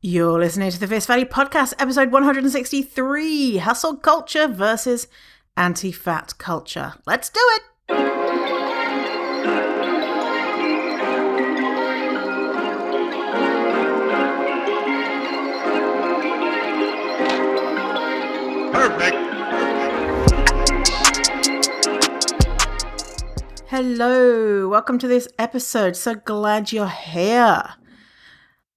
You're listening to the Fierce Value Podcast, episode 163, Hustle Culture versus Anti-Fat Culture. Let's do it! Perfect. Hello, welcome to this episode. So glad you're here.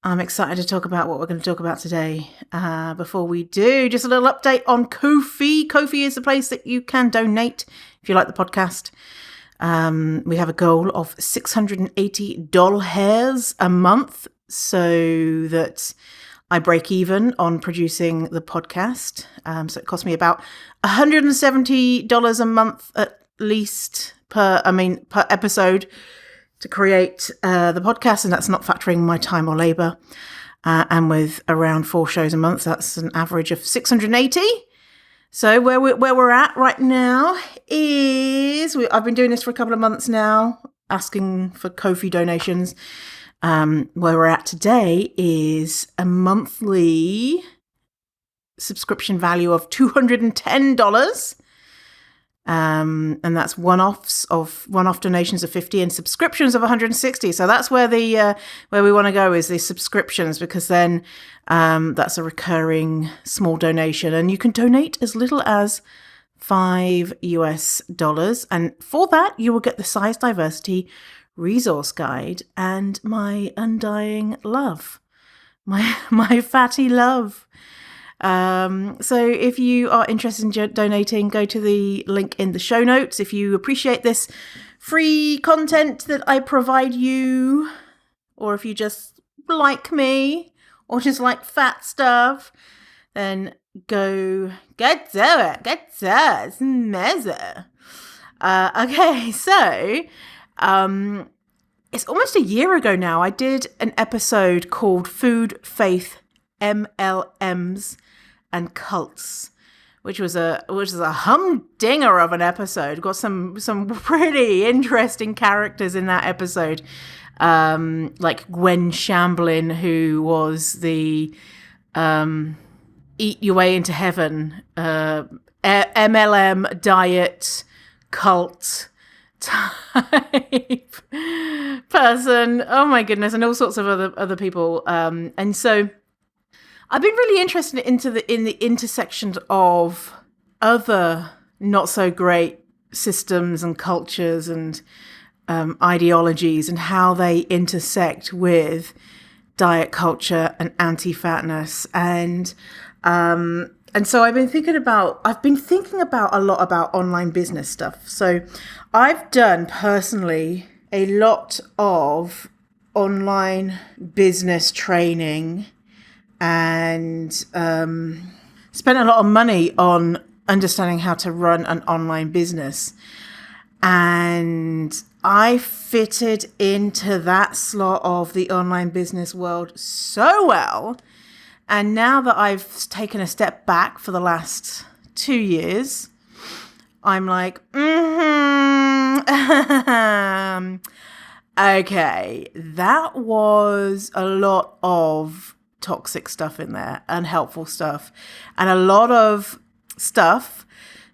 I'm excited to talk about what we're going to talk about today. Before we do, just a little update on Ko-fi. Ko-fi is the place that you can donate if you like the podcast. We have a goal of $680 a month so that I break even on producing the podcast. So it costs me about $170 a month at least per episode to create the podcast, and that's not factoring my time or labor. And with around 4 shows a month, that's an average of 680. So where we're at right now is I've been doing this for a couple of months now, asking for Ko-fi donations. Where we're at today is a monthly subscription value of $210. And that's one-off donations of 50 and subscriptions of 160. So that's where where we want to go is the subscriptions, because then that's a recurring small donation, and you can donate as little as $5. And for that, you will get the size diversity resource guide and my undying love, my fatty love. So if you are interested in donating, go to the link in the show notes. If you appreciate this free content that I provide you, or if you just like me, or just like fat stuff, then go get to it. It's mezzo. Okay, so it's almost a year ago now. I did an episode called Food, Faith, MLMs and Cults, which was a humdinger of an episode. Got some pretty interesting characters in that episode, like Gwen Shamblin, who was the eat your way into heaven MLM diet cult type person. Oh my goodness, and all sorts of other people. And so I've been really interested in the intersections of other not so great systems and cultures and ideologies, and how they intersect with diet culture and anti-fatness. And so I've been thinking about a lot about online business stuff. So I've done personally a lot of online business training and spent a lot of money on understanding how to run an online business. And I fitted into that slot of the online business world so well. And now that I've taken a step back for the last 2 years, I'm like, okay, that was a lot of toxic stuff in there, unhelpful stuff, and a lot of stuff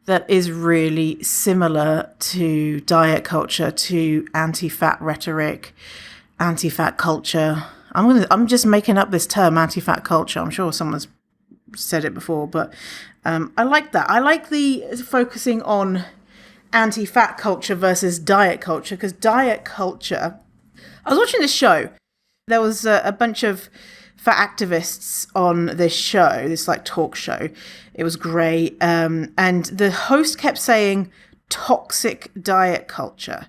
that is really similar to diet culture, to anti-fat rhetoric, anti-fat culture. I'm just making up this term, anti-fat culture. I'm sure someone's said it before, but I like that. I like the focusing on anti-fat culture versus diet culture, because diet culture, I was watching this show. There was a bunch of fat activists on this show, this like talk show. It was great. And the host kept saying toxic diet culture.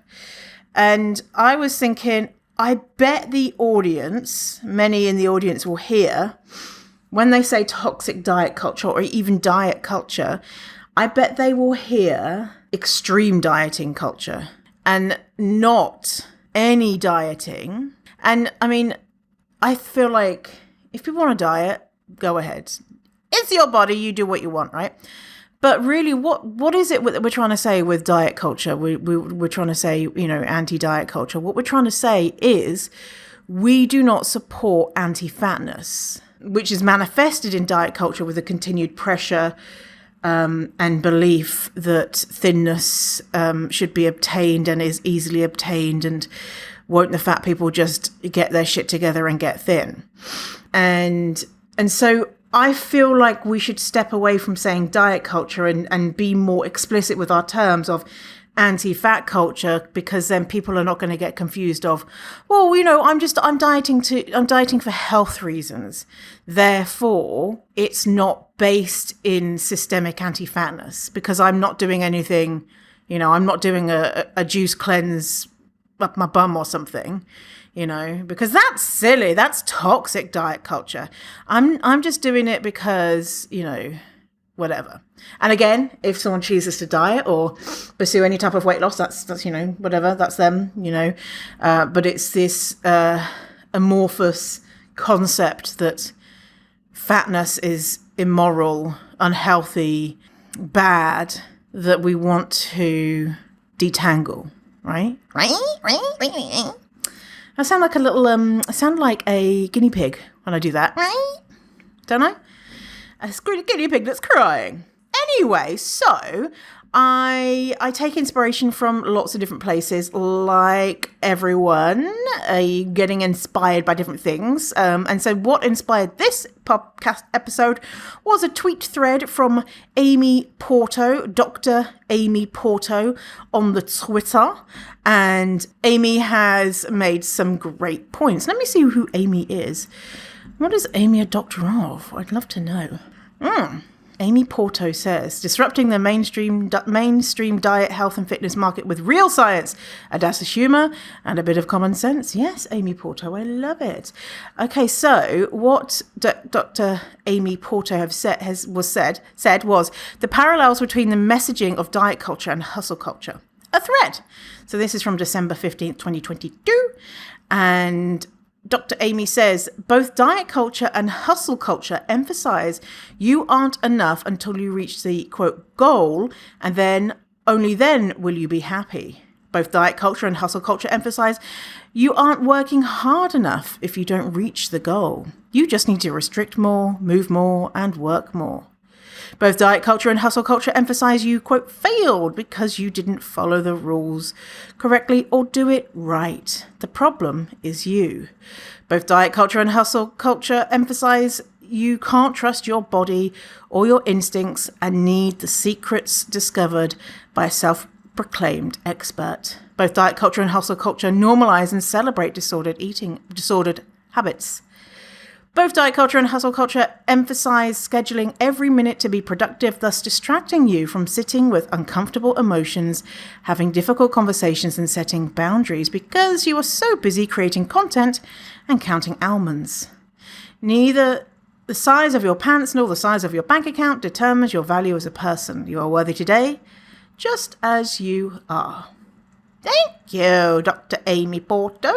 And I was thinking, I bet many in the audience will hear when they say toxic diet culture or even diet culture, I bet they will hear extreme dieting culture and not any dieting. And I mean, I feel like if people want to diet, go ahead. It's your body. You do what you want, right? But really, what is it that we're trying to say with diet culture? We're trying to say, anti-diet culture. What we're trying to say is we do not support anti-fatness. which is manifested in diet culture with a continued pressure and belief that thinness should be obtained and is easily obtained, and won't the fat people just get their shit together and get thin? And so I feel like we should step away from saying diet culture and be more explicit with our terms of anti-fat culture, because then people are not going to get confused of, well, I'm dieting for health reasons, therefore it's not based in systemic anti-fatness, because I'm not doing anything, I'm not doing a juice cleanse up my bum or something, because that's silly. That's toxic diet culture. I'm just doing it because, whatever. And again, if someone chooses to diet or pursue any type of weight loss, that's whatever, that's them, but it's this amorphous concept that fatness is immoral, unhealthy, bad, that we want to detangle, right? I sound like I sound like a guinea pig when I do that, right? Don't I? A guinea pig that's crying. Anyway, so I take inspiration from lots of different places, like everyone, getting inspired by different things. And so what inspired this podcast episode was a tweet thread from Amy Porto, Dr. Amy Porto, on the Twitter. And Amy has made some great points. Let me see who Amy is. What is Amy a doctor of? I'd love to know. Amy Porto says, disrupting the mainstream diet, health and fitness market with real science, a dash of humour and a bit of common sense. Yes, Amy Porto, I love it. Okay, so what Dr. Amy Porto said was the parallels between the messaging of diet culture and hustle culture. A thread. So this is from December 15th, 2022. And Dr. Amy says, both diet culture and hustle culture emphasize you aren't enough until you reach the, quote, goal, and then, only then will you be happy. Both diet culture and hustle culture emphasize you aren't working hard enough if you don't reach the goal. You just need to restrict more, move more, and work more. Both diet culture and hustle culture emphasize you, quote, failed because you didn't follow the rules correctly or do it right. The problem is you. Both diet culture and hustle culture emphasize you can't trust your body or your instincts and need the secrets discovered by a self-proclaimed expert. Both diet culture and hustle culture normalize and celebrate disordered habits. Both diet culture and hustle culture emphasize scheduling every minute to be productive, thus distracting you from sitting with uncomfortable emotions, having difficult conversations, and setting boundaries because you are so busy creating content and counting almonds. Neither the size of your pants nor the size of your bank account determines your value as a person. You are worthy today, just as you are. Thank you, Dr. Amy Porto.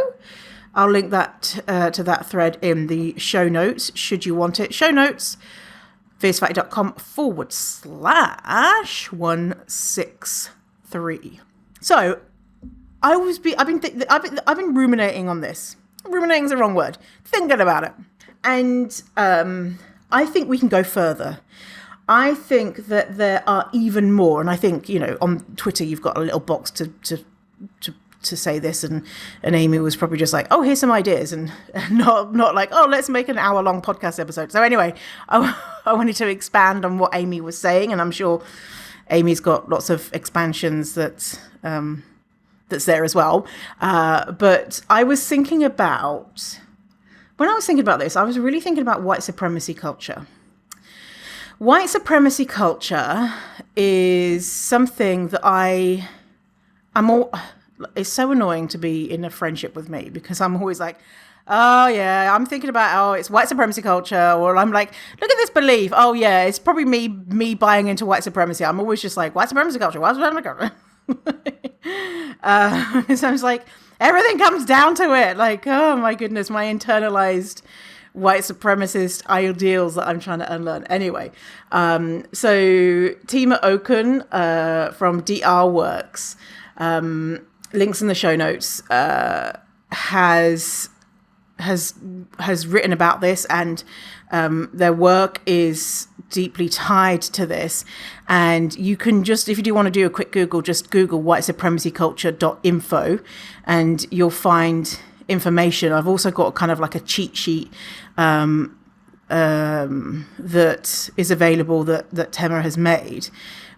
I'll link that to that thread in the show notes, should you want it. Show notes, fiercefatty.com/163. So I've been ruminating on this. Ruminating is the wrong word. Thinking about it, and I think we can go further. I think that there are even more, and I think on Twitter you've got a little box to say this, and Amy was probably just like, oh, here's some ideas, and not like, oh, let's make an hour-long podcast episode. So anyway, I wanted to expand on what Amy was saying, and I'm sure Amy's got lots of expansions that's there as well. But I was thinking about, when I was thinking about this, I was really thinking about white supremacy culture. White supremacy culture is something that it's so annoying to be in a friendship with me, because I'm always like, oh yeah, I'm thinking about, it's white supremacy culture, or I'm like, look at this belief. Oh yeah, it's probably me buying into white supremacy. I'm always just like, white supremacy culture, white supremacy culture. So I was like, everything comes down to it. Like, oh my goodness, my internalized white supremacist ideals that I'm trying to unlearn. Anyway, so Tima Okun from DR Works, links in the show notes, has has written about this, and their work is deeply tied to this. And you can just, if you do want to do a quick Google, just Google whitesupremacyculture.info and you'll find information. I've also got kind of like a cheat sheet that is available that Tema has made,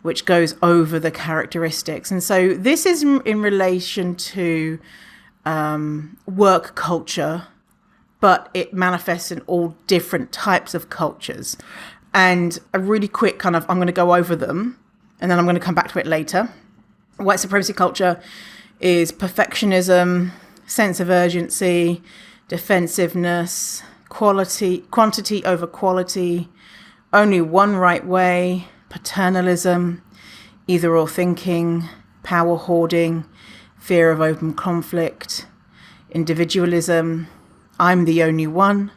which goes over the characteristics. And so this is in relation to work culture, but it manifests in all different types of cultures. And a really quick kind of, I'm going to go over them and then I'm going to come back to it later. White supremacy culture is perfectionism, sense of urgency, defensiveness, quantity over quality, only one right way, paternalism, either or thinking, power hoarding, fear of open conflict, individualism, I'm the only one,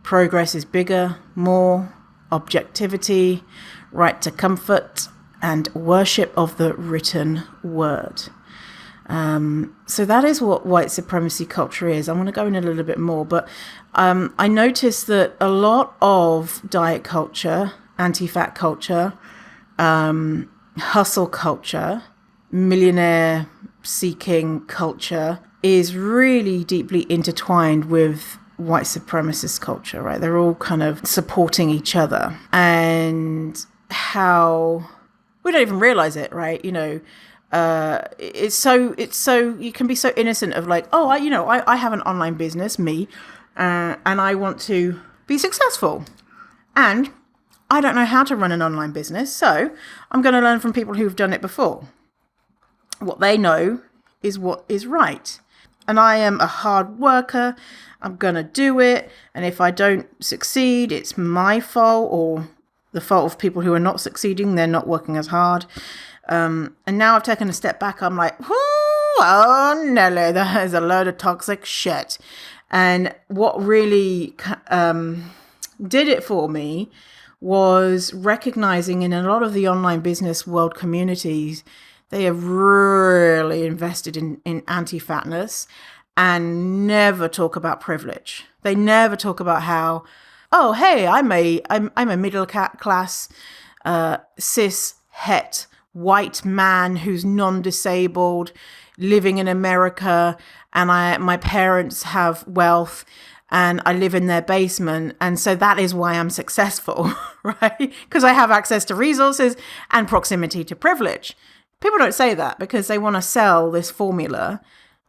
progress is bigger, more, objectivity, right to comfort, and worship of the written word. So that is what white supremacy culture is. I'm going to go in a little bit more, but I noticed that a lot of diet culture, anti-fat culture, hustle culture, millionaire seeking culture is really deeply intertwined with white supremacist culture, right? They're all kind of supporting each other, and how we don't even realize it, right? It's so you can be so innocent of like, oh, I have an online business, me, and I want to be successful, and I don't know how to run an online business, so I'm going to learn from people who've done it before. What they know is what is right. And I am a hard worker. I'm going to do it. And if I don't succeed, it's my fault or the fault of people who are not succeeding. They're not working as hard. And now I've taken a step back. I'm like, oh, Nelly, that is a load of toxic shit. And what really did it for me was recognizing in a lot of the online business world communities, they have really invested in anti-fatness and never talk about privilege. They never talk about how, oh, hey, I'm a middle class, cis, het, white man who's non-disabled, living in America, and my parents have wealth, and I live in their basement, and so that is why I'm successful, right? Because I have access to resources and proximity to privilege. People don't say that because they want to sell this formula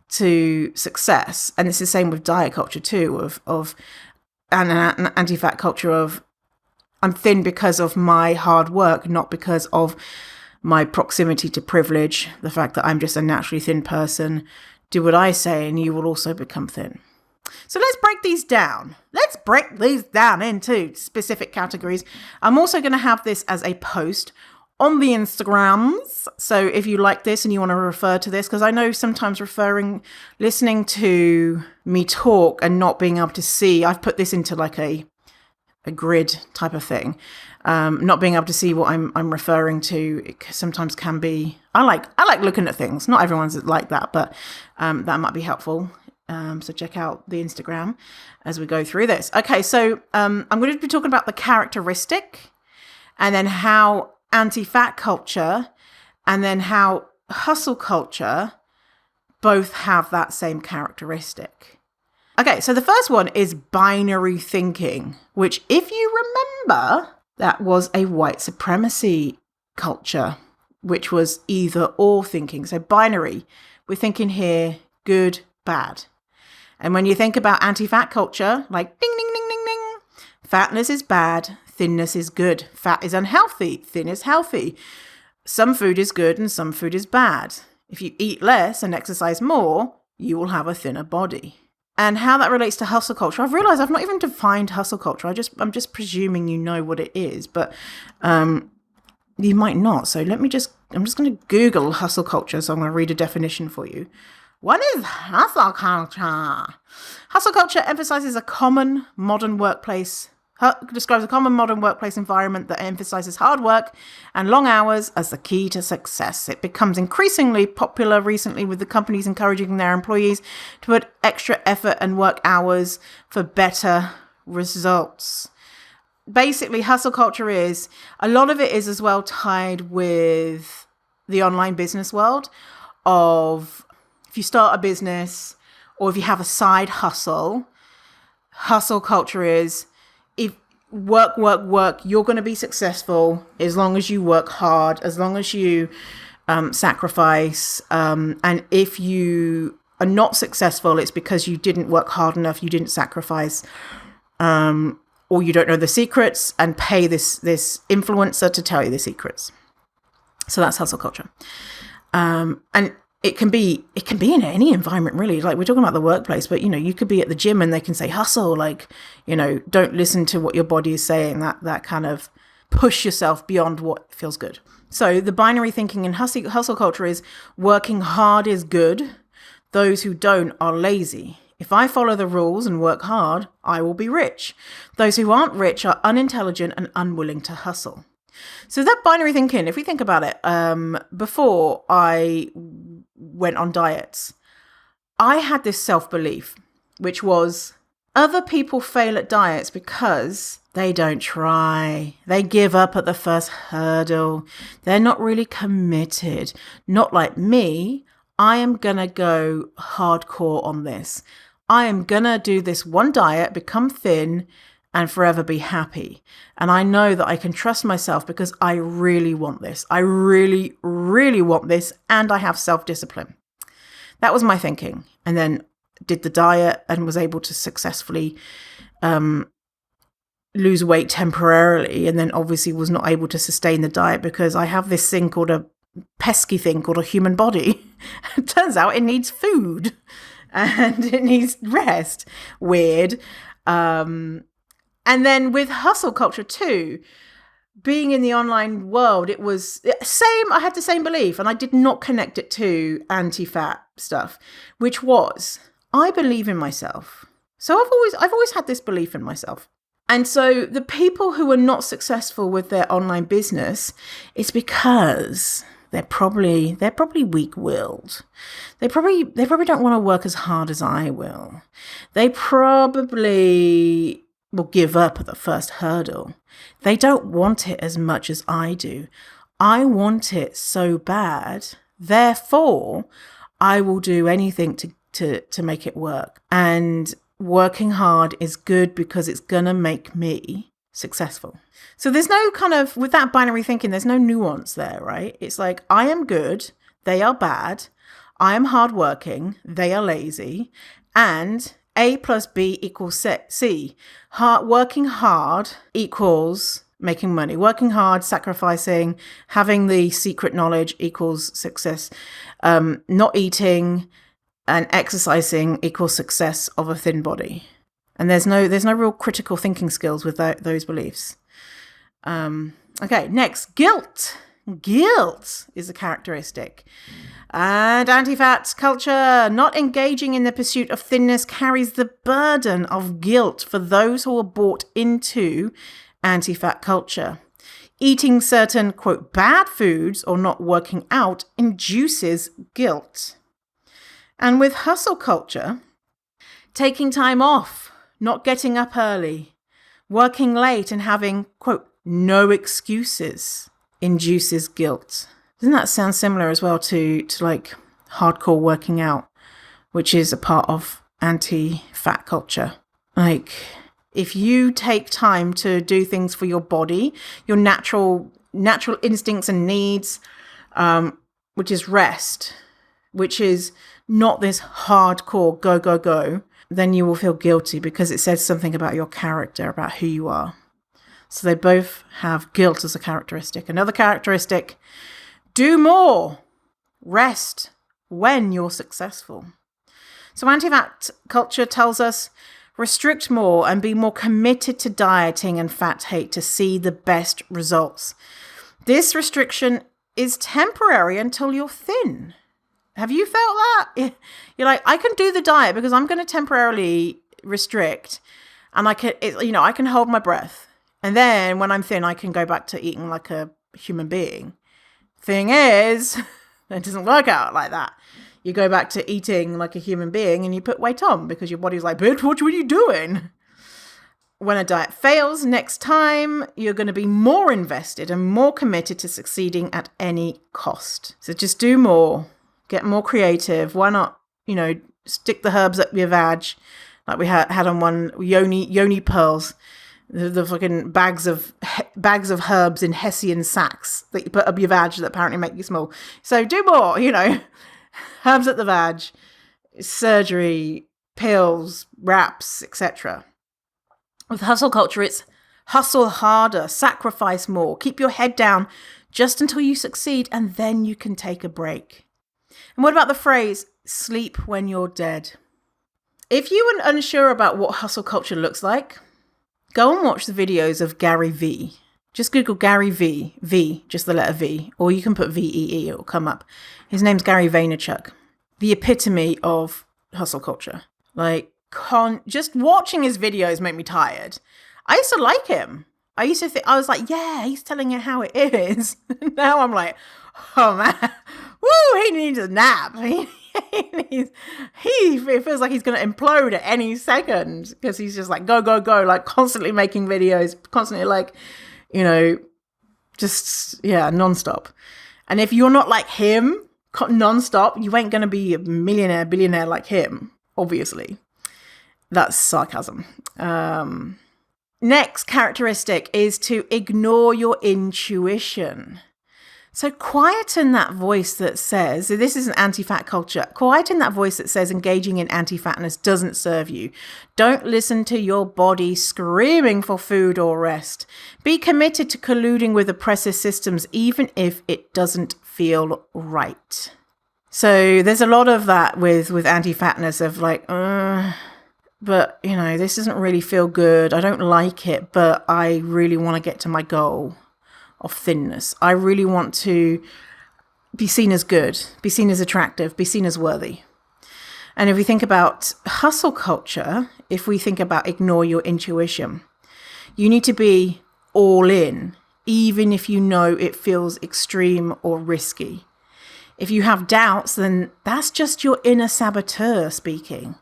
to success. And it's the same with diet culture too, of an anti-fat culture of I'm thin because of my hard work, not because of my proximity to privilege, the fact that I'm just a naturally thin person. Do what I say and you will also become thin. So let's break these down. Let's break these down into specific categories. I'm also going to have this as a post on the Instagrams. So if you like this and you want to refer to this, because I know sometimes listening to me talk and not being able to see, I've put this into like a grid type of thing. Not being able to see what I'm referring to, it sometimes can be, I like looking at things. Not everyone's like that, but that might be helpful. So check out the Instagram as we go through this. Okay, so I'm going to be talking about the characteristic, and then how anti-fat culture and then how hustle culture both have that same characteristic. Okay, so the first one is binary thinking, which, if you remember, that was a white supremacy culture, which was either or thinking. So binary, we're thinking here good, bad. And when you think about anti-fat culture, like ding, ding, ding, ding, ding, fatness is bad, thinness is good. Fat is unhealthy, thin is healthy. Some food is good and some food is bad. If you eat less and exercise more, you will have a thinner body. And how that relates to hustle culture, I've realized I've not even defined hustle culture. I'm just presuming you know what it is, but you might not. So I'm just going to Google hustle culture. So I'm going to read a definition for you. What is hustle culture? Hustle culture emphasizes a common modern workplace describes a common modern workplace environment that emphasizes hard work and long hours as the key to success. It becomes increasingly popular recently with the companies encouraging their employees to put extra effort and work hours for better results. Basically, hustle culture is, a lot of it is as well tied with the online business world of if you start a business or if you have a side hustle culture is if work, you're going to be successful as long as you work hard, as long as you sacrifice. And if you are not successful, it's because you didn't work hard enough, you didn't sacrifice, or you don't know the secrets, and pay this influencer to tell you the secrets. So that's hustle culture. And it can be in any environment, really. Like, we're talking about the workplace, but, you could be at the gym and they can say hustle, like, don't listen to what your body is saying, that kind of push yourself beyond what feels good. So the binary thinking in hustle culture is working hard is good. Those who don't are lazy. If I follow the rules and work hard, I will be rich. Those who aren't rich are unintelligent and unwilling to hustle. So that binary thinking, if we think about it, before I went on diets, I had this self-belief, which was other people fail at diets because they don't try. They give up at the first hurdle. They're not really committed. Not like me. I am going to go hardcore on this. I am going to do this one diet, become thin, and forever be happy. And I know that I can trust myself because I really want this. I really, really want this. And I have self-discipline. That was my thinking. And then did the diet and was able to successfully lose weight temporarily. And then obviously was not able to sustain the diet because I have this thing called a pesky thing called a human body. It turns out it needs food and it needs rest. Weird. And then with hustle culture too, being in the online world, it was same. I had the same belief and I did not connect it to anti-fat stuff, which was, I believe in myself. So I've always had this belief in myself. And so the people who are not successful with their online business, it's because they're probably weak-willed. They probably don't want to work as hard as I will. They probably will give up at the first hurdle. They don't want it as much as I do. I want it so bad. Therefore, I will do anything to make it work. And working hard is good because it's going to make me successful. So there's no kind of, with that binary thinking, there's no nuance there, right? It's like, I am good, they are bad. I am hardworking, they are lazy. And A plus B equals C. Working hard equals making money. Working hard, sacrificing, having the secret knowledge equals success. Not eating and exercising equals success of a thin body. And there's no real critical thinking skills with those beliefs. Okay, next, guilt. Guilt is a characteristic. And anti-fat culture, not engaging in the pursuit of thinness carries the burden of guilt for those who are bought into anti-fat culture. Eating certain, quote, bad foods or not working out induces guilt. And with hustle culture, taking time off, not getting up early, working late and having, quote, no excuses induces guilt. Doesn't that sound similar as well to like hardcore working out, which is a part of anti-fat culture? Like, if you take time to do things for your body, your natural instincts and needs, which is rest, which is not this hardcore go, then you will feel guilty because it says something about your character, about who you are. So they both have guilt as a characteristic. Another characteristic, do more. Rest when you're successful. So anti-fat culture tells us restrict more and be more committed to dieting and fat hate to see the best results. This restriction is temporary until you're thin. Have you felt that? You're like, I can do the diet because I'm going to temporarily restrict. And I can hold my breath. And then when I'm thin, I can go back to eating like a human being. Thing is, it doesn't work out like that. You go back to eating like a human being and you put weight on because your body's like, bitch, what were you doing? When a diet fails, next time you're going to be more invested and more committed to succeeding at any cost. So just do more, get more creative. Why not, stick the herbs up your vag, like we had on one yoni pearls, the fucking bags of herbs in Hessian sacks that you put up your vag that apparently make you small. So do more, herbs at the vag, surgery, pills, wraps, etc. With hustle culture, it's hustle harder, sacrifice more, keep your head down just until you succeed, and then you can take a break. And what about the phrase, sleep when you're dead? If you were unsure about what hustle culture looks like, go and watch the videos of Gary V. Just Google Gary V, just the letter V, or you can put VEE, it will come up. His name's Gary Vaynerchuk, the epitome of hustle culture. Just watching his videos make me tired. I used to like him. I was like, yeah, he's telling you how it is. Now I'm like, oh man, woo, he needs a nap. It feels like he's going to implode at any second because he's just like, go, like constantly making videos, constantly nonstop. And if you're not like him, nonstop, you ain't going to be a millionaire, billionaire like him, obviously. That's sarcasm. Next characteristic is to ignore your intuition. So quieten that voice that says, so this is an anti-fat culture, quieten that voice that says engaging in anti-fatness doesn't serve you. Don't listen to your body screaming for food or rest. Be committed to colluding with oppressive systems, even if it doesn't feel right. So there's a lot of that with anti-fatness of like, but, this doesn't really feel good. I don't like it, but I really want to get to my goal of thinness. I really want to be seen as good, be seen as attractive, be seen as worthy. And if we think about hustle culture, if we think about ignore your intuition, you need to be all in, even if you know it feels extreme or risky. If you have doubts, then that's just your inner saboteur speaking,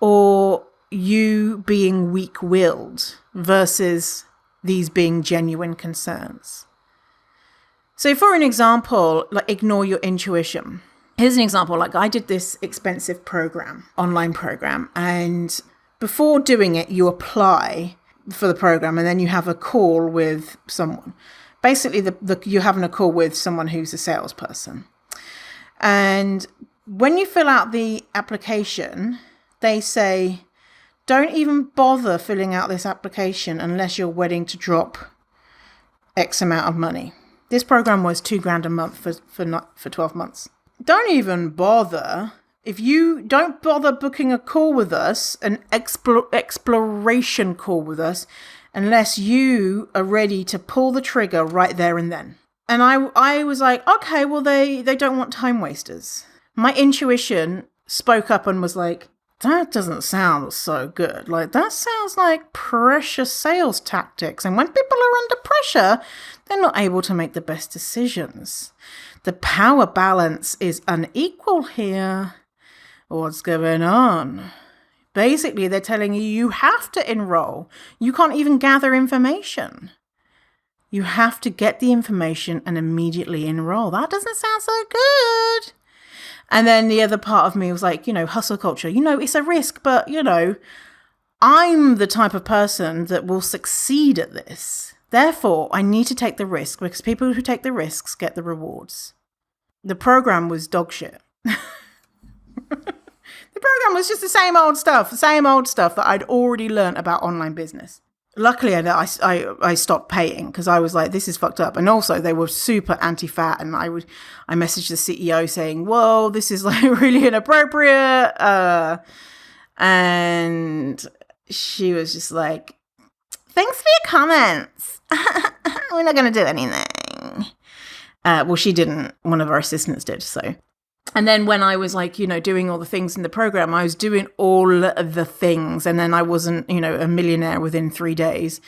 or you being weak-willed versus these being genuine concerns. So for an example, ignore your intuition. Here's an example. I did this expensive online program, and before doing it, you apply for the program and then you have a call with someone. Basically, you're having a call with someone who's a salesperson. And when you fill out the application, they say, don't even bother filling out this application unless you're willing to drop X amount of money. This program was $2,000 a month for 12 months. Don't even bother. If you don't bother booking a call with us, an exploration call with us, unless you are ready to pull the trigger right there and then. And I was like, okay, well, they don't want time wasters. My intuition spoke up and was like, that doesn't sound so good. That sounds like pressure sales tactics. And when people are under pressure, they're not able to make the best decisions. The power balance is unequal here. What's going on? Basically, they're telling you have to enroll. You can't even gather information. You have to get the information and immediately enroll. That doesn't sound so good. And then the other part of me was like, hustle culture, it's a risk, but, I'm the type of person that will succeed at this. Therefore, I need to take the risk because people who take the risks get the rewards. The program was dog shit. The program was just the same old stuff that I'd already learned about online business. Luckily, I stopped paying because I was like, this is fucked up. And also, they were super anti-fat. And I messaged the CEO saying, whoa, this is really inappropriate. And she was just like, thanks for your comments. We're not going to do anything. Well, she didn't. One of our assistants did. So And then when I was like, doing all the things in the program, I was doing all of the things. And then I wasn't, a millionaire within 3 days.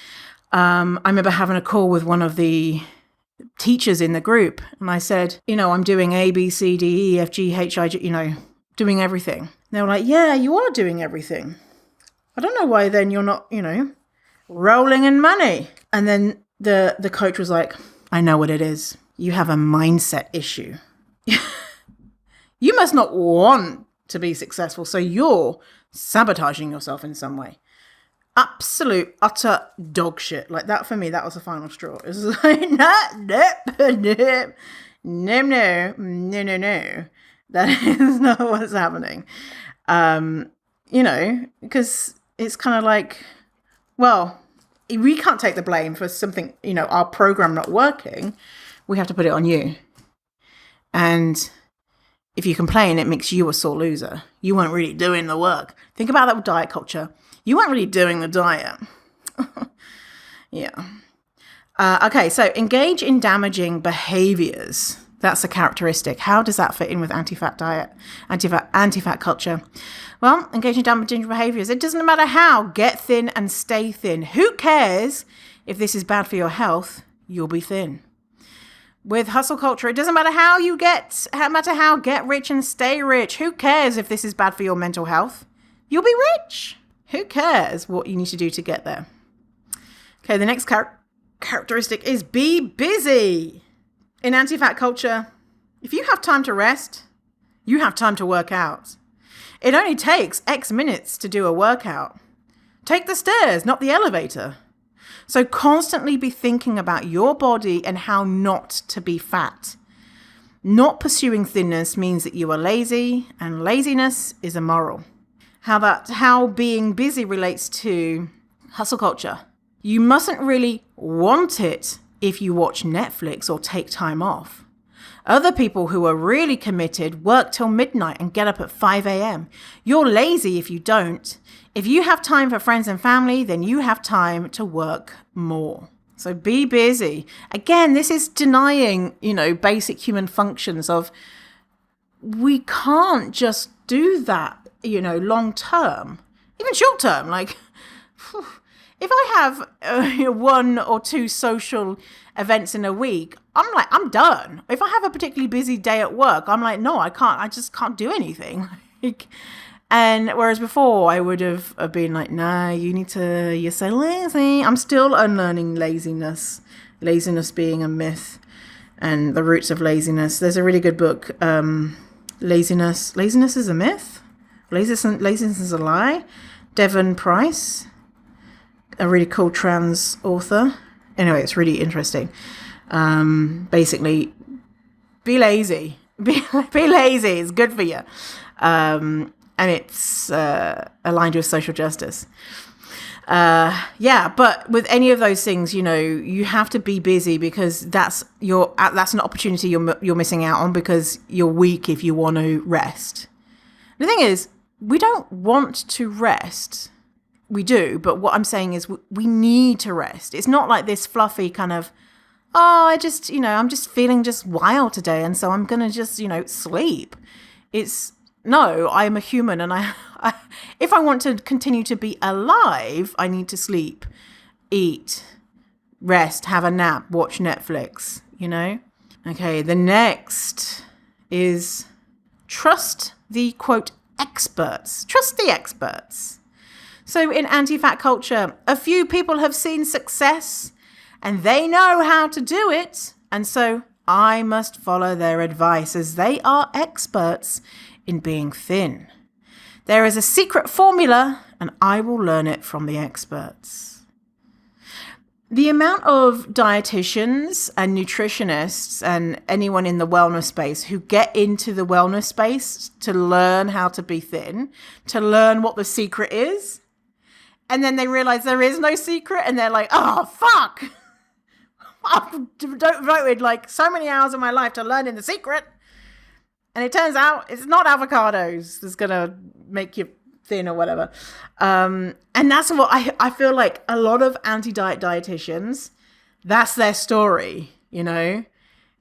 I remember having a call with one of the teachers in the group. And I said, I'm doing A, B, C, D, E, F, G, H, I, J, doing everything. They were like, yeah, you are doing everything. I don't know why then you're not, rolling in money. And then the coach was like, I know what it is. You have a mindset issue. You must not want to be successful, so you're sabotaging yourself in some way. Absolute, utter dog shit. Like that for me, that was the final straw. It was like, no. That is not what's happening. Because it's kind of like, well, we can't take the blame for something, our program not working. We have to put it on you. And if you complain, it makes you a sore loser. You weren't really doing the work. Think about that with diet culture. You weren't really doing the diet. Yeah. Okay, so engage in damaging behaviors. That's a characteristic. How does that fit in with anti-fat diet, anti-fat culture? Well, engage in damaging behaviors. It doesn't matter how. Get thin and stay thin. Who cares if this is bad for your health? You'll be thin. With hustle culture, it doesn't matter how get rich and stay rich. Who cares if this is bad for your mental health? You'll be rich. Who cares what you need to do to get there? Okay, the next characteristic is be busy. In anti-fat culture, if you have time to rest, you have time to work out. It only takes X minutes to do a workout. Take the stairs, not the elevator. So constantly be thinking about your body and how not to be fat. Not pursuing thinness means that you are lazy, and laziness is immoral. How being busy relates to hustle culture. You mustn't really want it if you watch Netflix or take time off. Other people who are really committed work till midnight and get up at 5 a.m. You're lazy if you don't. If you have time for friends and family, then you have time to work more. So be busy. Again, this is denying, basic human functions of we can't just do that, long term, even short term. Like, if I have 1 or 2 social events in a week, I'm done. If I have a particularly busy day at work, I'm like, no, I can't. I just can't do anything. And whereas before I would have been like, nah, you're so lazy. I'm still unlearning laziness being a myth and the roots of laziness. There's a really good book, Laziness is a Myth? Laziness is a Lie? Devon Price, a really cool trans author. Anyway, it's really interesting. Basically, be lazy. Be lazy. It's good for you. And it's aligned with social justice. But with any of those things, you have to be busy because that's an opportunity you're missing out on because you're weak if you want to rest. The thing is, we don't want to rest. We do, but what I'm saying is we need to rest. It's not like this fluffy kind of, I'm just feeling just wild today, and so I'm going to just, sleep. No, I'm a human, and I if I want to continue to be alive, I need to sleep, eat, rest, have a nap, watch Netflix, Okay, the next is trust the, quote, experts. Trust the experts. So in anti-fat culture, a few people have seen success, and they know how to do it, and so I must follow their advice as they are experts in being thin. There is a secret formula, and I will learn it from the experts. The amount of dietitians and nutritionists and anyone in the wellness space who get into the wellness space to learn how to be thin, to learn what the secret is, and then they realize there is no secret, and they're like, oh, fuck! I've devoted like so many hours of my life to learning the secret. And it turns out it's not avocados that's going to make you thin or whatever. And that's what I feel like a lot of anti-diet dietitians, that's their story,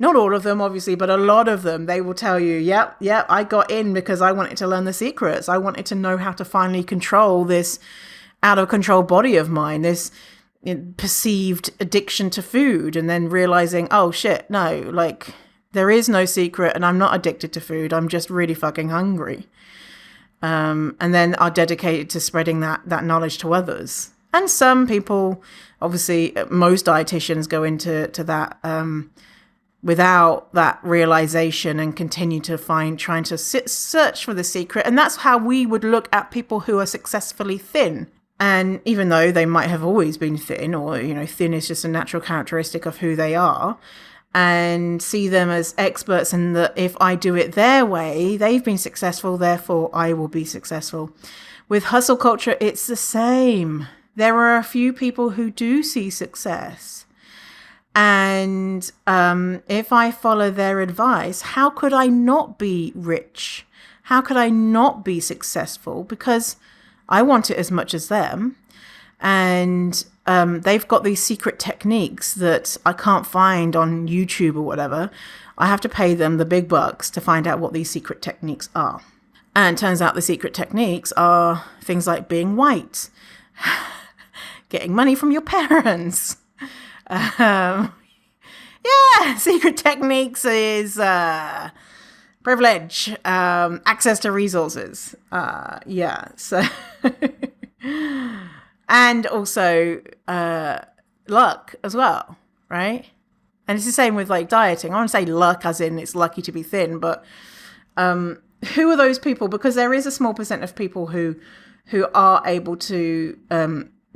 Not all of them, obviously, but a lot of them, they will tell you, yep, I got in because I wanted to learn the secrets. I wanted to know how to finally control this out of control body of mine, this perceived addiction to food, and then realizing, oh shit, no, like there is no secret and I'm not addicted to food. I'm just really fucking hungry. And then are dedicated to spreading that knowledge to others. And some people, obviously, most dietitians go into that without that realization and continue to trying to search for the secret. And that's how we would look at people who are successfully thin. And even though they might have always been thin, or, thin is just a natural characteristic of who they are, and see them as experts in that if I do it their way, they've been successful, therefore I will be successful. With hustle culture, it's the same. There are a few people who do see success. And if I follow their advice, how could I not be rich? How could I not be successful? Because I want it as much as them. And they've got these secret techniques that I can't find on YouTube or whatever. I have to pay them the big bucks to find out what these secret techniques are. And it turns out the secret techniques are things like being white, getting money from your parents. Secret techniques is privilege, access to resources. So and also luck as well, right? And it's the same with like dieting. I want to say luck as in it's lucky to be thin, but who are those people? Because there is a small percent of people who are able to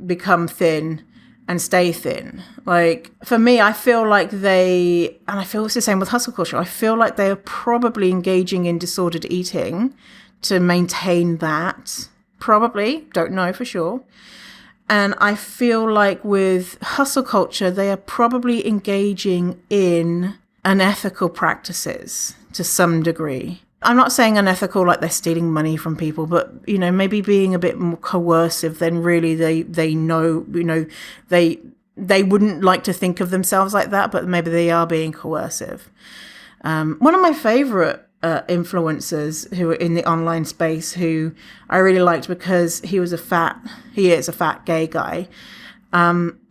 become thin and stay thin. Like for me, I feel like and I feel it's the same with hustle culture, I feel like they are probably engaging in disordered eating to maintain that. Probably, don't know for sure. And I feel like with hustle culture, they are probably engaging in unethical practices to some degree. I'm not saying unethical like they're stealing money from people, but, maybe being a bit more coercive than really they know, they wouldn't like to think of themselves like that, but maybe they are being coercive. One of my favorite influencers who are in the online space who I really liked because he is a fat gay guy.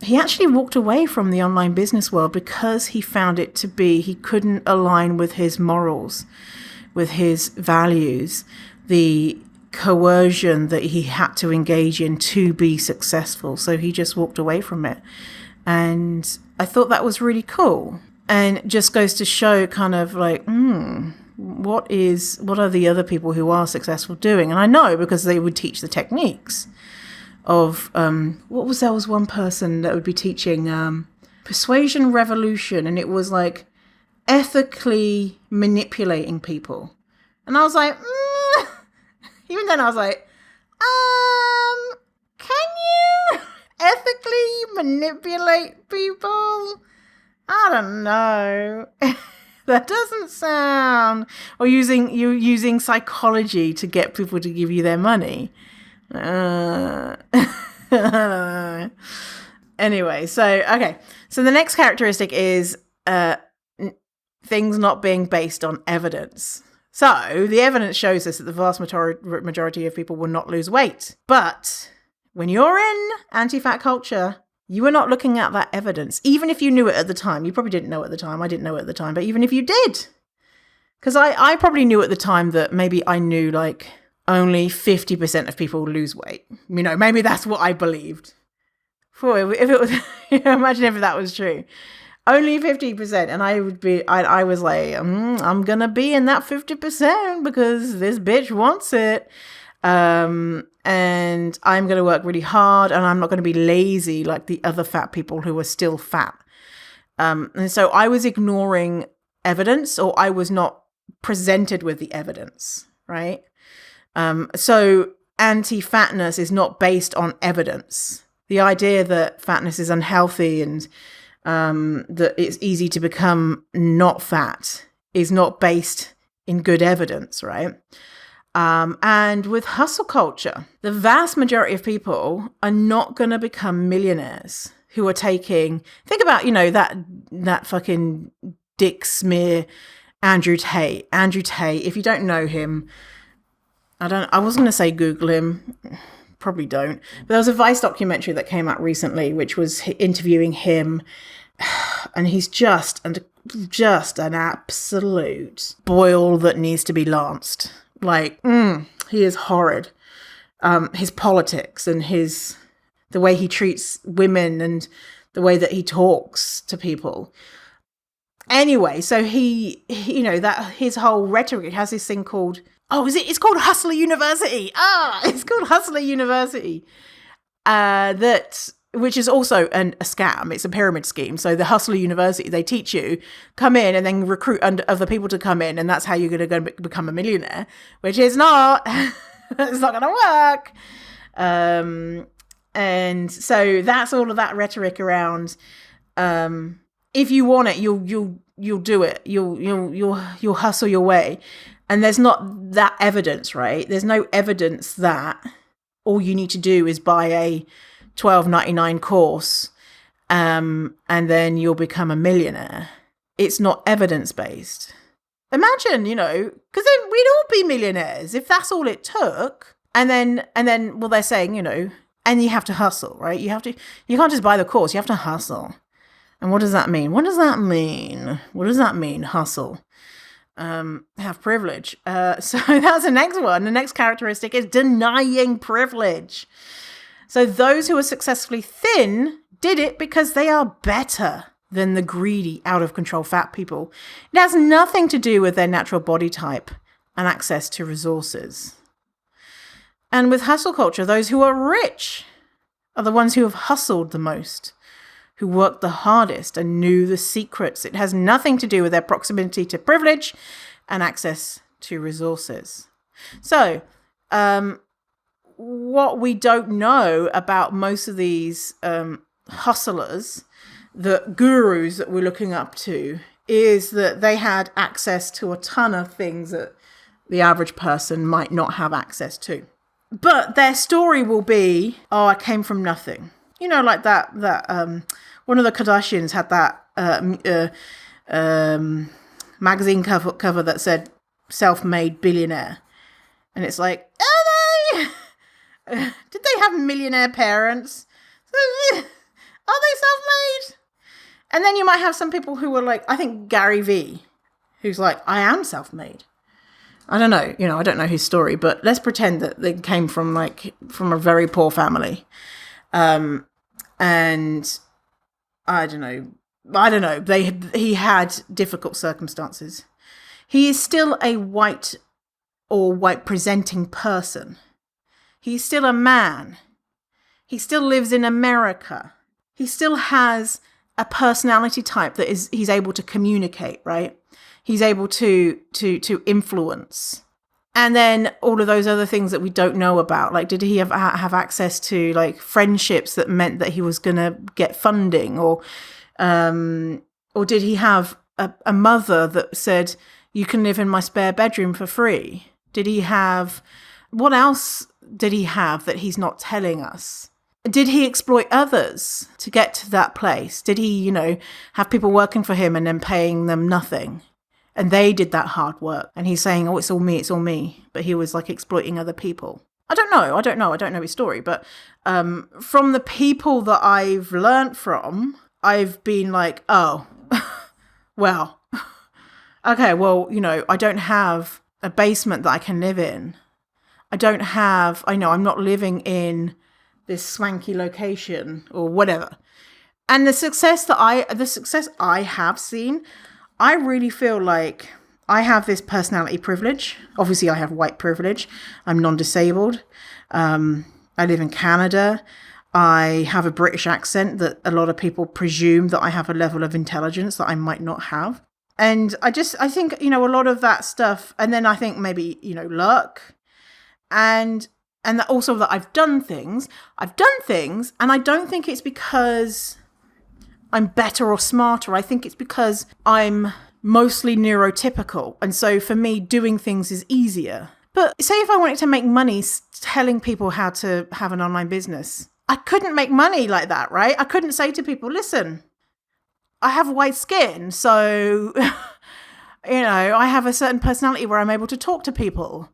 He actually walked away from the online business world because he found it to be, he couldn't align with his morals, with his values, the coercion that he had to engage in to be successful. So he just walked away from it. And I thought that was really cool. And it just goes to show kind of like, what are the other people who are successful doing? And I know because they would teach the techniques of, there was one person that would be teaching persuasion revolution. And it was like ethically manipulating people. And I was like, even then I was like, can you ethically manipulate people? I don't know. That doesn't sound... Or using psychology to get people to give you their money. Anyway, so the next characteristic is things not being based on evidence. So the evidence shows us that the vast majority of people will not lose weight. But when you're in anti-fat culture, you are not looking at that evidence. Even if you knew it at the time. You probably didn't know it at the time. I didn't know it at the time. But even if you did. Because I probably knew at the time that maybe I knew like only 50% of people lose weight. Maybe that's what I believed. If it was, imagine if that was true. Only 50%. And I was like, I'm going to be in that 50% because this bitch wants it. And I'm going to work really hard and I'm not going to be lazy like the other fat people who are still fat. And so I was ignoring evidence, or I was not presented with the evidence, right? So anti-fatness is not based on evidence. The idea that fatness is unhealthy and that it's easy to become not fat is not based in good evidence, right? And with hustle culture, the vast majority of people are not going to become millionaires who are think about, that fucking dick smear Andrew Tate. Andrew Tate, if you don't know him, I was going to say Google him. Probably don't. But there was a Vice documentary that came out recently, which was interviewing him. And he's just an absolute boil that needs to be lanced. Like, he is horrid. His politics and the way he treats women and the way that he talks to people. Anyway, so he that his whole rhetoric has this thing called, it's called Hustler University. It's called Hustler University. Which is also a scam. It's a pyramid scheme. So the Hustler University, they teach you, come in and then recruit other people to come in, and that's how you're going to go become a millionaire, which is not. It's not going to work. And so that's all of that rhetoric around. If you want it, you'll do it. You'll hustle your way. And there's not that evidence, right? There's no evidence that all you need to do is buy a $12.99 course, and then you'll become a millionaire. It's not evidence-based. Imagine, because then we'd all be millionaires if that's all it took. And then, well, they're saying, and you have to hustle, right? You can't just buy the course. You have to hustle. And what does that mean? What does that mean? Hustle. Have privilege. So that's the next one. The next characteristic is denying privilege. So those who are successfully thin did it because they are better than the greedy, out of control fat people. It has nothing to do with their natural body type and access to resources. And with hustle culture, those who are rich are the ones who have hustled the most, who worked the hardest and knew the secrets. It has nothing to do with their proximity to privilege and access to resources. So, what we don't know about most of these hustlers, the gurus that we're looking up to, is that they had access to a ton of things that the average person might not have access to. But their story will be, I came from nothing. Like that one of the Kardashians had that magazine cover that said self-made billionaire. And it's like, are they? Did they have millionaire parents? Are they self-made? And then you might have some people who were like, I think Gary Vee, who's like, I am self-made. I don't know, I don't know his story, but let's pretend that they came from a very poor family. And I don't know. He had difficult circumstances. He is still a white presenting person. He's still a man. He still lives in America. He still has a personality type that he's able to communicate, right? He's able to influence. And then all of those other things that we don't know about, like, did he have access to like friendships that meant that he was going to get funding, or did he have a mother that said, you can live in my spare bedroom for free? What else did he have that he's not telling us? Did he exploit others to get to that place? Did he, have people working for him and then paying them nothing? And they did that hard work. And he's saying, it's all me. But he was like exploiting other people. I don't know his story. But from the people that I've learnt from, I've been like, well, okay, well, I don't have a basement that I can live in. I'm not living in this swanky location or whatever. And the success I have seen, I really feel like I have this personality privilege. Obviously, I have white privilege. I'm non-disabled. I live in Canada. I have a British accent that a lot of people presume that I have a level of intelligence that I might not have. And I think, a lot of that stuff. And then I think maybe, luck. And also that I've done things, and I don't think it's because I'm better or smarter. I think it's because I'm mostly neurotypical. And so for me, doing things is easier. But say if I wanted to make money telling people how to have an online business, I couldn't make money like that, right? I couldn't say to people, listen, I have white skin, so, I have a certain personality where I'm able to talk to people.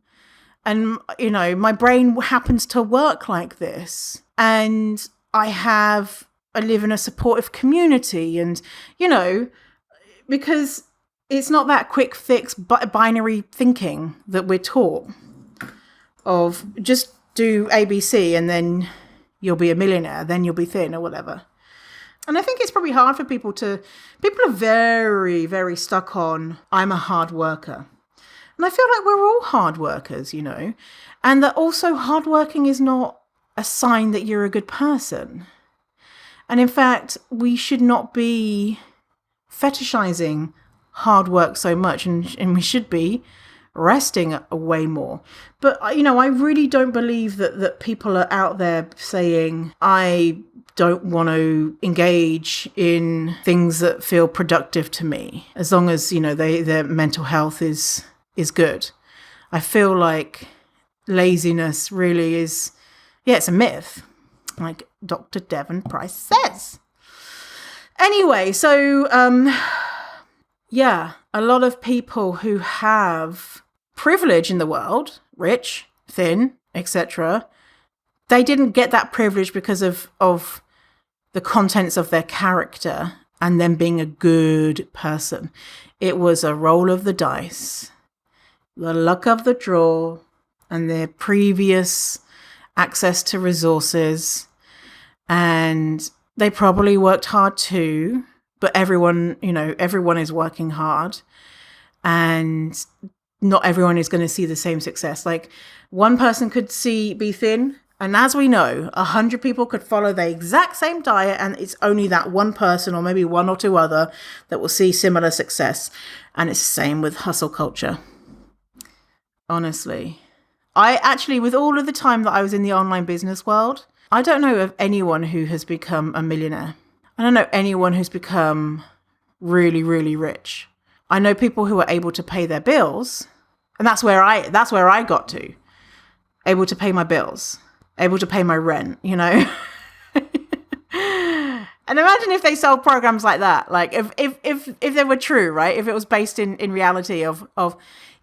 And, my brain happens to work like this. And I live in a supportive community. And, because it's not that quick fix binary thinking that we're taught of just do ABC and then you'll be a millionaire, then you'll be thin or whatever. And I think it's probably hard for people are very, very stuck on, I'm a hard worker. And I feel like we're all hard workers, and that also hard working is not a sign that you're a good person. And in fact, we should not be fetishizing hard work so much, and we should be resting way more. But, I really don't believe that people are out there saying, I don't want to engage in things that feel productive to me, as long as, their mental health is good. I feel like laziness really is, it's a myth, like Dr. Devon Price says. Anyway, so, a lot of people who have privilege in the world, rich, thin, etc., they didn't get that privilege because of the contents of their character and them being a good person. It was a roll of the dice, the luck of the draw, and their previous access to resources. And they probably worked hard too, but everyone is working hard, and not everyone is going to see the same success. Like, one person could be thin, and as we know, 100 people could follow the exact same diet, and it's only that one person, or maybe one or two other, that will see similar success. And it's the same with hustle culture. Honestly, I actually, with all of the time that I was in the online business world, I don't know of anyone who has become a millionaire. I don't know anyone who's become really, really rich. I know people who are able to pay their bills, and that's where I got to. Able to pay my bills, able to pay my rent, And imagine if they sold programs like that. Like if they were true, right? If it was based in reality of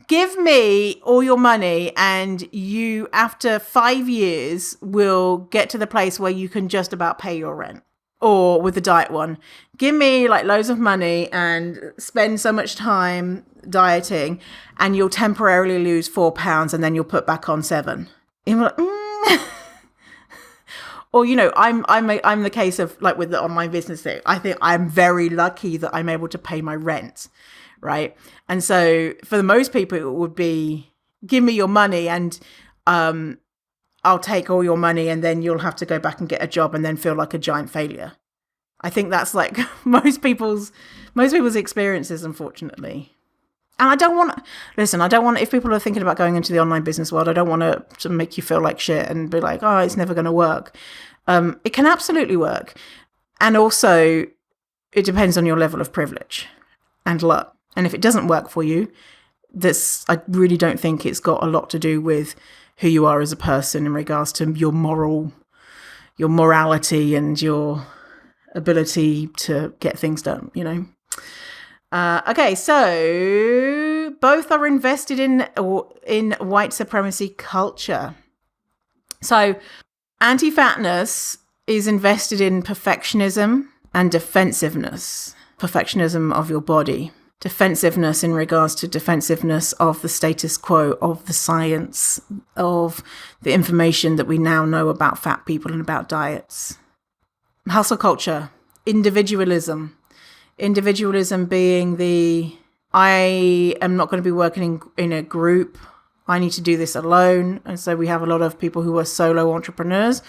give me all your money and you, after 5 years, will get to the place where you can just about pay your rent. Or with the diet one, give me like loads of money and spend so much time dieting and you'll temporarily lose 4 pounds and then you'll put back on 7. And you're like, Or, I'm the case of like with the online business thing. I think I'm very lucky that I'm able to pay my rent. Right. And so for the most people, it would be give me your money and I'll take all your money and then you'll have to go back and get a job and then feel like a giant failure. I think that's like most people's experiences, unfortunately. And I don't want, if people are thinking about going into the online business world, I don't want to make you feel like shit and be like, oh, it's never going to work. It can absolutely work. And also it depends on your level of privilege and luck. And if it doesn't work for you, I really don't think it's got a lot to do with who you are as a person in regards to your morality and your ability to get things done, Okay, so both are invested in white supremacy culture. So anti-fatness is invested in perfectionism and defensiveness. Perfectionism of your body. Defensiveness in regards to defensiveness of the status quo, of the science, of the information that we now know about fat people and about diets. Hustle culture, individualism. Individualism being I am not going to be working in a group. I need to do this alone. And so we have a lot of people who are solo entrepreneurs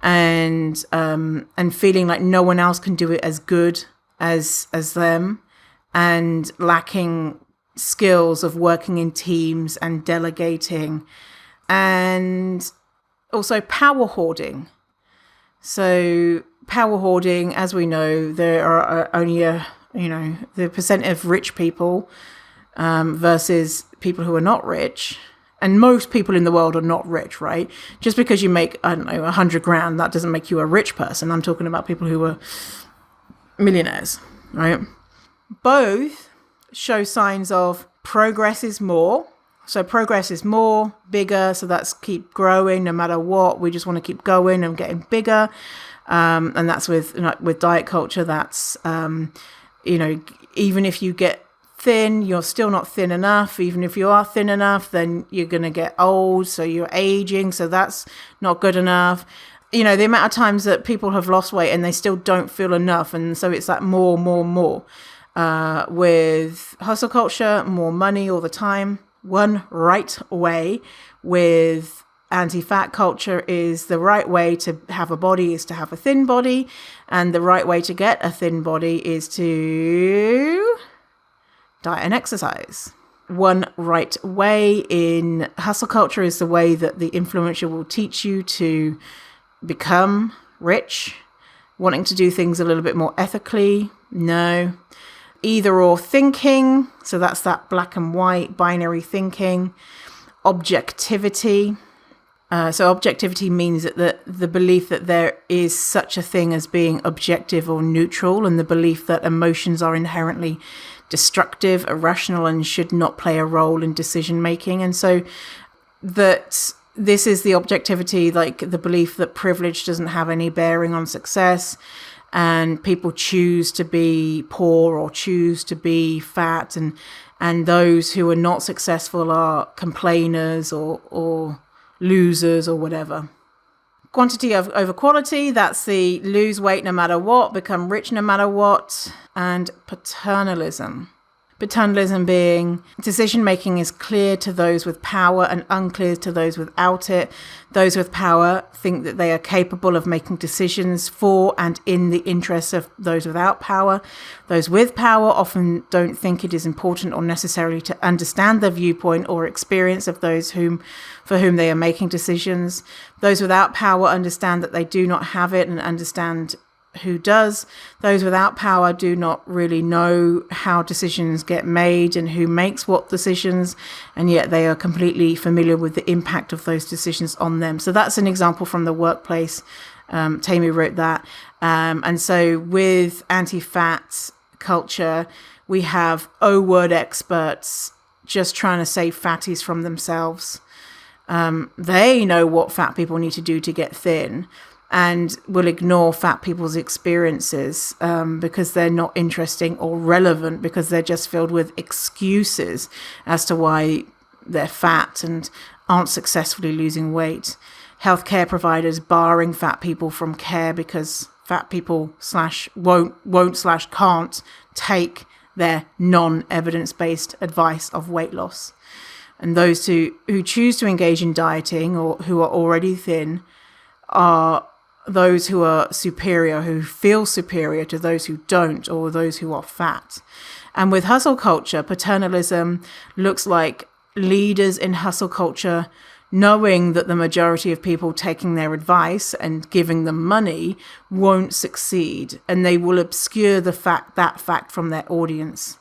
and feeling like no one else can do it as good as them, and lacking skills of working in teams and delegating, and also power hoarding. So power hoarding, as we know, there are only the percent of rich people versus people who are not rich. And most people in the world are not rich, right? Just because you make, 100 grand, that doesn't make you a rich person. I'm talking about people who are millionaires. right? Both show signs of progress is more. So progress is more, bigger, so that's keep growing no matter what. We just want to keep going and getting bigger. And that's with diet culture, that's, even if you get thin, you're still not thin enough. Even if you are thin enough, then you're going to get old, so you're aging, so that's not good enough. The amount of times that people have lost weight and they still don't feel enough. And so it's like more. With hustle culture, more money all the time. One right way with anti-fat culture is the right way to have a body is to have a thin body, and the right way to get a thin body is to diet and exercise. One right way in hustle culture is the way that the influencer will teach you to become rich, wanting to do things a little bit more ethically. No. Either or thinking, so that's that black and white binary thinking. Objectivity. So objectivity means that the belief that there is such a thing as being objective or neutral, and the belief that emotions are inherently destructive, irrational, and should not play a role in decision making. And so that this is the objectivity, like the belief that privilege doesn't have any bearing on success, and people choose to be poor or choose to be fat, and those who are not successful are complainers or losers or whatever. Quantity over quality, that's the lose weight no matter what, become rich no matter what. And paternalism. Paternalism being decision-making is clear to those with power and unclear to those without it. Those with power think that they are capable of making decisions for and in the interests of those without power. Those with power often don't think it is important or necessary to understand the viewpoint or experience of those for whom they are making decisions. Those without power understand that they do not have it and understand who does. Those without power do not really know how decisions get made and who makes what decisions, and yet they are completely familiar with the impact of those decisions on them. So that's an example from the workplace. Tammy wrote that. And so with anti-fat culture, we have O-word experts just trying to save fatties from themselves. They know what fat people need to do to get thin, and will ignore fat people's experiences because they're not interesting or relevant, because they're just filled with excuses as to why they're fat and aren't successfully losing weight. Healthcare providers barring fat people from care because fat people /won't/can't take their non-evidence-based advice of weight loss. And those who choose to engage in dieting or who are already thin are those who are superior, who feel superior to those who don't, or those who are fat. And with hustle culture, paternalism looks like leaders in hustle culture knowing that the majority of people taking their advice and giving them money won't succeed, and they will obscure that fact from their audience.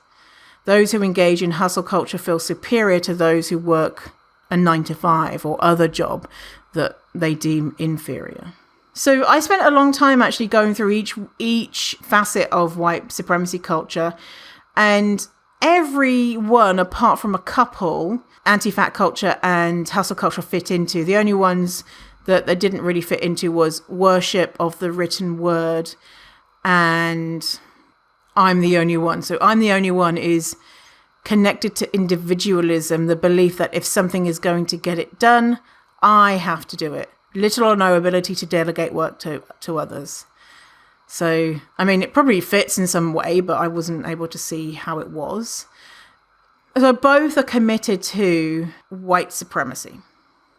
Those who engage in hustle culture feel superior to those who work a 9-to-5 or other job that they deem inferior. So I spent a long time actually going through each facet of white supremacy culture, and every one, apart from a couple, anti-fat culture and hustle culture fit into. The only ones that they didn't really fit into was worship of the written word, and I'm the only one. So I'm the only one is connected to individualism, the belief that if something is going to get it done, I have to do it. Little or no ability to delegate work to others. So, I mean, it probably fits in some way, but I wasn't able to see how it was. So both are committed to white supremacy.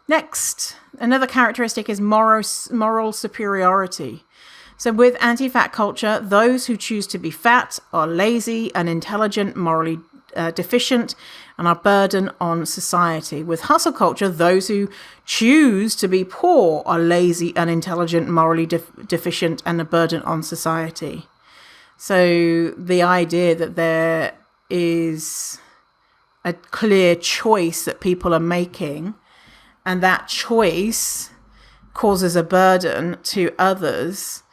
Next, another characteristic is moral superiority. So with anti-fat culture, those who choose to be fat are lazy, unintelligent, morally deficient, and are burden on society. With hustle culture, those who choose to be poor are lazy, unintelligent, morally deficient, and a burden on society. So the idea that there is a clear choice that people are making, and that choice causes a burden to others,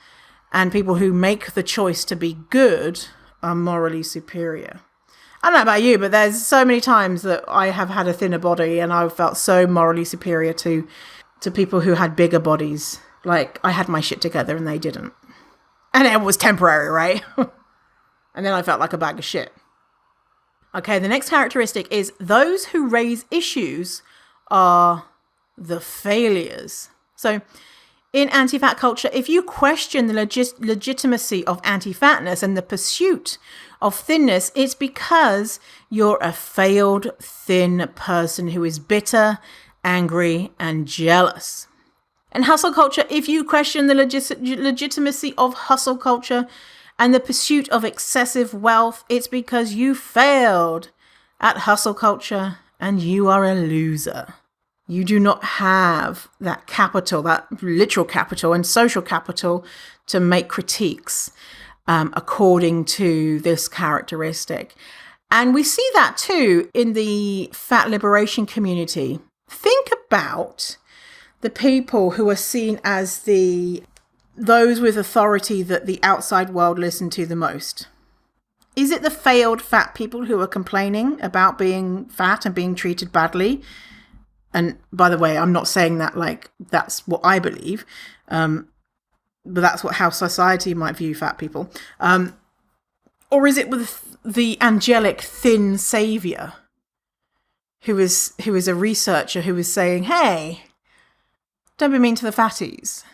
and people who make the choice to be good are morally superior. I don't know about you, but there's so many times that I have had a thinner body and I've felt so morally superior to people who had bigger bodies. Like, I had my shit together and they didn't. And it was temporary, right? And then I felt like a bag of shit. Okay, the next characteristic is those who raise issues are the failures. So in anti-fat culture, if you question the legitimacy of anti-fatness and the pursuit of thinness, it's because you're a failed, thin person who is bitter, angry, and jealous. In hustle culture, if you question the legitimacy of hustle culture and the pursuit of excessive wealth, it's because you failed at hustle culture and you are a loser. You do not have that capital, that literal capital and social capital to make critiques according to this characteristic. And we see that too in the fat liberation community. Think about the people who are seen as those with authority that the outside world listen to the most. Is it the failed fat people who are complaining about being fat and being treated badly? And by the way, I'm not saying that like that's what I believe, but that's how society might view fat people. Or is it with the angelic thin savior who is a researcher who is saying, hey, don't be mean to the fatties?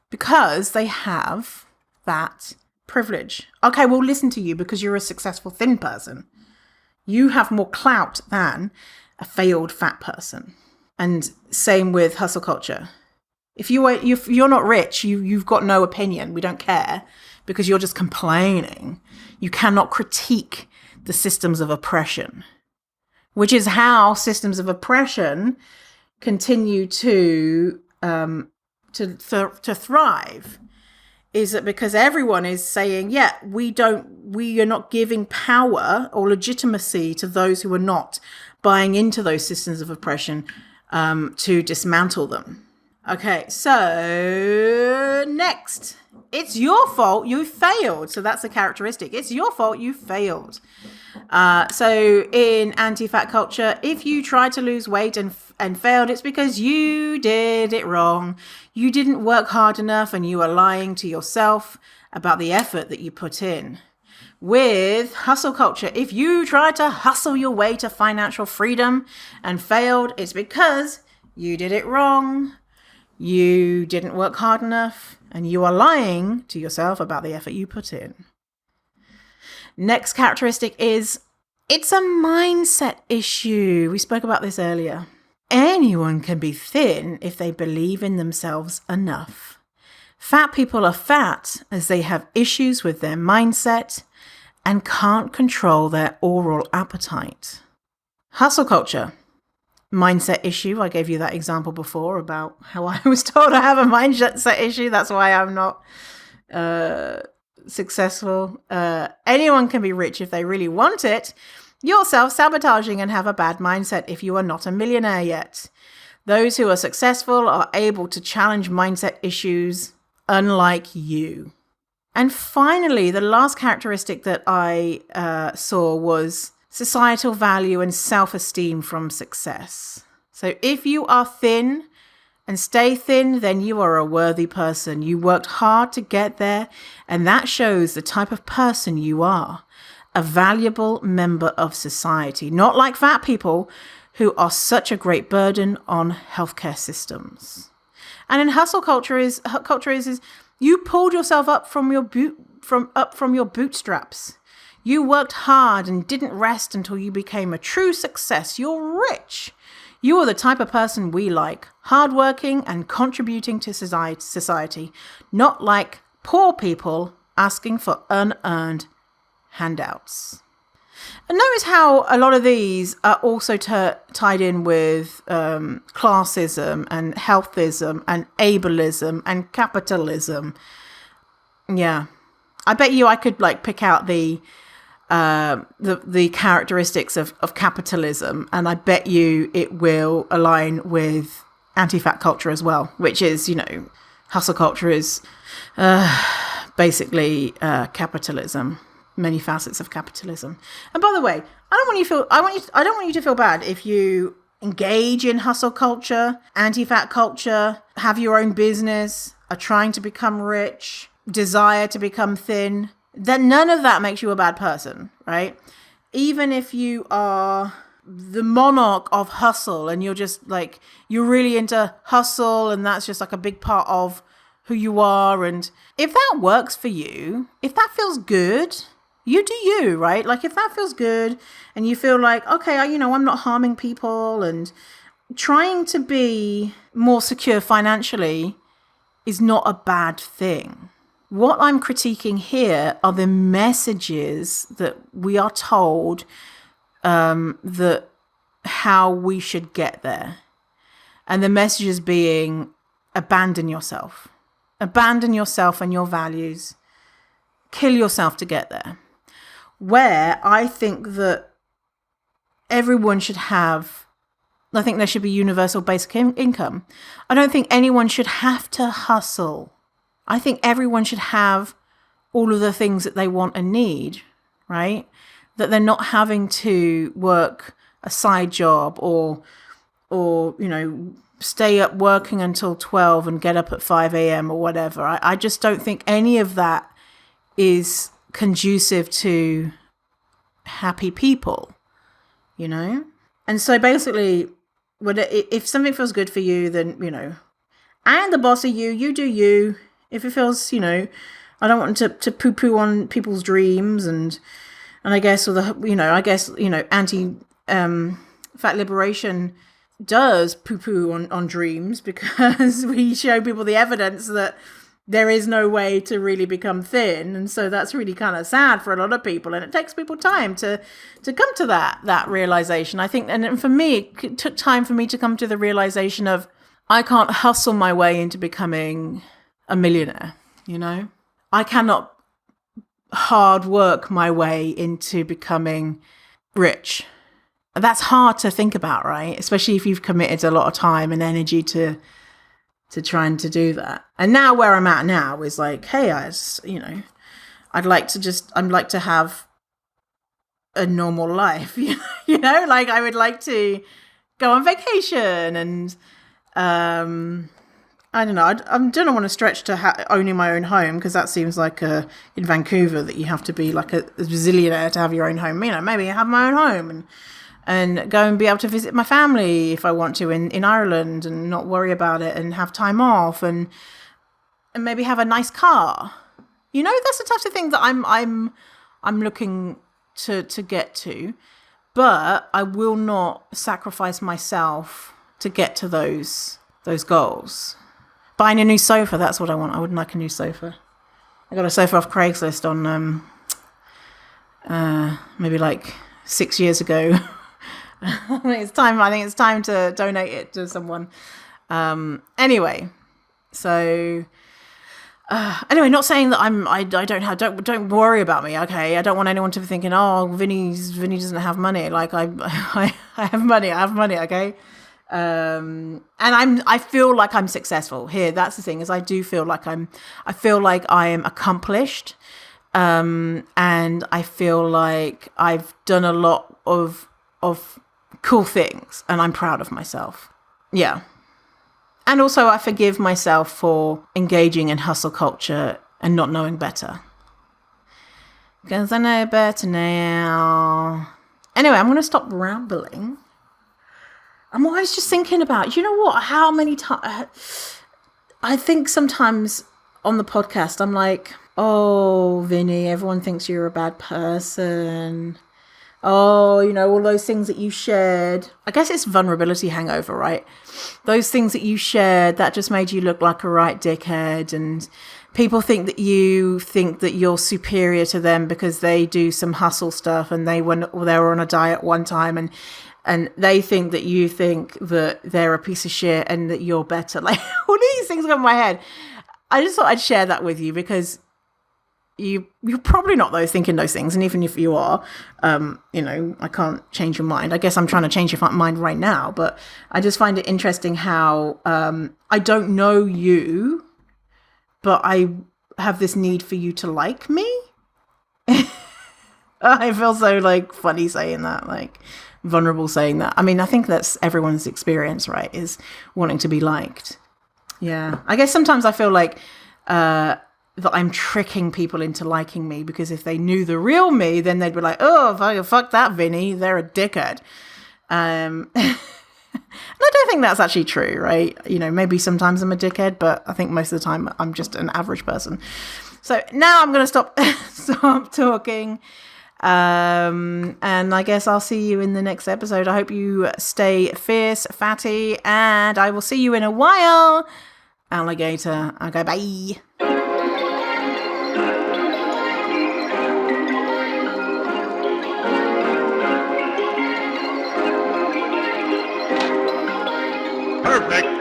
Because they have that privilege. Okay, we'll listen to you because you're a successful thin person. You have more clout than a failed fat person. And same with hustle culture. If you're not rich, you've got no opinion. We don't care because you're just complaining. You cannot critique the systems of oppression, which is how systems of oppression continue to thrive. Is that because everyone is saying, yeah, we are not giving power or legitimacy to those who are not buying into those systems of oppression to dismantle them. Okay, so next, it's your fault you failed. So that's a characteristic. It's your fault you failed. So in anti-fat culture, if you try to lose weight and failed, it's because you did it wrong. You didn't work hard enough and you are lying to yourself about the effort that you put in. With hustle culture, if you try to hustle your way to financial freedom and failed, it's because you did it wrong. You didn't work hard enough and you are lying to yourself about the effort you put in. Next characteristic is it's a mindset issue. We spoke about this earlier. Anyone can be thin if they believe in themselves enough. Fat people are fat as they have issues with their mindset and can't control their oral appetite. Hustle culture. Mindset issue. I gave you that example before about how I was told I have a mindset issue. That's why I'm not successful. Anyone can be rich if they really want it. You're self-sabotaging and have a bad mindset if you are not a millionaire yet. Those who are successful are able to challenge mindset issues, unlike you. And finally, the last characteristic that I saw was societal value and self-esteem from success. So if you are thin and stay thin, then you are a worthy person. You worked hard to get there, and that shows the type of person you are. A valuable member of society, not like fat people who are such a great burden on healthcare systems. And in hustle culture is you pulled yourself up from your bootstraps. You worked hard and didn't rest until you became a true success. You're rich. You are the type of person we like, hardworking and contributing to society, not like poor people asking for unearned handouts. And notice how a lot of these are also tied in with classism and healthism and ableism and capitalism. Yeah, I bet you I could like pick out the characteristics of capitalism, and I bet you it will align with anti-fat culture as well, which is, hustle culture is basically capitalism. many facets of capitalism. And by the way, I don't want you to feel bad if you engage in hustle culture, anti-fat culture, have your own business, are trying to become rich, desire to become thin. Then none of that makes you a bad person, right? Even if you are the monarch of hustle and you're just like, you're really into hustle and that's just like a big part of who you are. And if that works for you, if that feels good, you do you, right? Like if that feels good and you feel like, okay, I'm not harming people and trying to be more secure financially is not a bad thing. What I'm critiquing here are the messages that we are told that how we should get there. And the messages being abandon yourself and your values, kill yourself to get there. Where I think that everyone should have, I think there should be universal basic income. I don't think anyone should have to hustle. I think everyone should have all of the things that they want and need, right? That they're not having to work a side job or stay up working until 12 and get up at 5 a.m. or whatever. I just don't think any of that is conducive to happy people, And so basically, if something feels good for you, then, I am the boss of you, you do you. If it feels, I don't want to poo-poo on people's dreams and I guess, anti fat liberation does poo-poo on dreams because we show people the evidence that there is no way to really become thin. And so that's really kind of sad for a lot of people. And it takes people time to come to that realization. I think, and for me, it took time for me to come to the realization of I can't hustle my way into becoming a millionaire, I cannot hard work my way into becoming rich. That's hard to think about, right? Especially if you've committed a lot of time and energy to trying to do that. And now where I'm at now is like, hey, I'd like to have a normal life, like I would like to go on vacation and, I don't know. I don't want to stretch to owning my own home because that seems like in Vancouver that you have to be like a zillionaire to have your own home. Maybe have my own home and go and be able to visit my family if I want to in Ireland and not worry about it and have time off and maybe have a nice car. That's the types of things that I'm looking to get to, but I will not sacrifice myself to get to those goals. Buying a new sofa, that's what I want. I would like a new sofa. I got a sofa off Craigslist on maybe like 6 years ago. I think it's time to donate it to someone. Anyway, not saying that don't worry about me, okay? I don't want anyone to be thinking, oh, Vinny doesn't have money. Like I have money, okay? And I feel like I'm successful here. That's the thing, is I feel like I am accomplished. And I feel like I've done a lot of cool things and I'm proud of myself. Yeah. And also I forgive myself for engaging in hustle culture and not knowing better. Because I know better now. Anyway, I'm going to stop rambling. I'm always just thinking about, how many times, I think sometimes on the podcast, I'm like, oh, Vinny, everyone thinks you're a bad person. Oh, all those things that you shared. I guess it's vulnerability hangover, right? Those things that you shared, that just made you look like a right dickhead. And people think that you're superior to them because they do some hustle stuff and they were on a diet one time and they think that you think that they're a piece of shit and that you're better. Like, all these things go in my head. I just thought I'd share that with you because you're probably not thinking those things. And even if you are, I can't change your mind. I guess I'm trying to change your mind right now. But I just find it interesting how I don't know you, but I have this need for you to like me. I feel so like funny saying that, like vulnerable saying that. I mean, I think that's everyone's experience, right? Is wanting to be liked. Yeah. I guess sometimes I feel like that I'm tricking people into liking me, because if they knew the real me, then they'd be like, oh, fuck that, Vinny, they're a dickhead. And I don't think that's actually true, right? You know, maybe sometimes I'm a dickhead, but I think most of the time I'm just an average person. So now I'm going to stop talking. And I guess I'll see you in the next episode. I hope you stay fierce, fatty, and I will see you in a while. Alligator. Okay, bye. Perfect.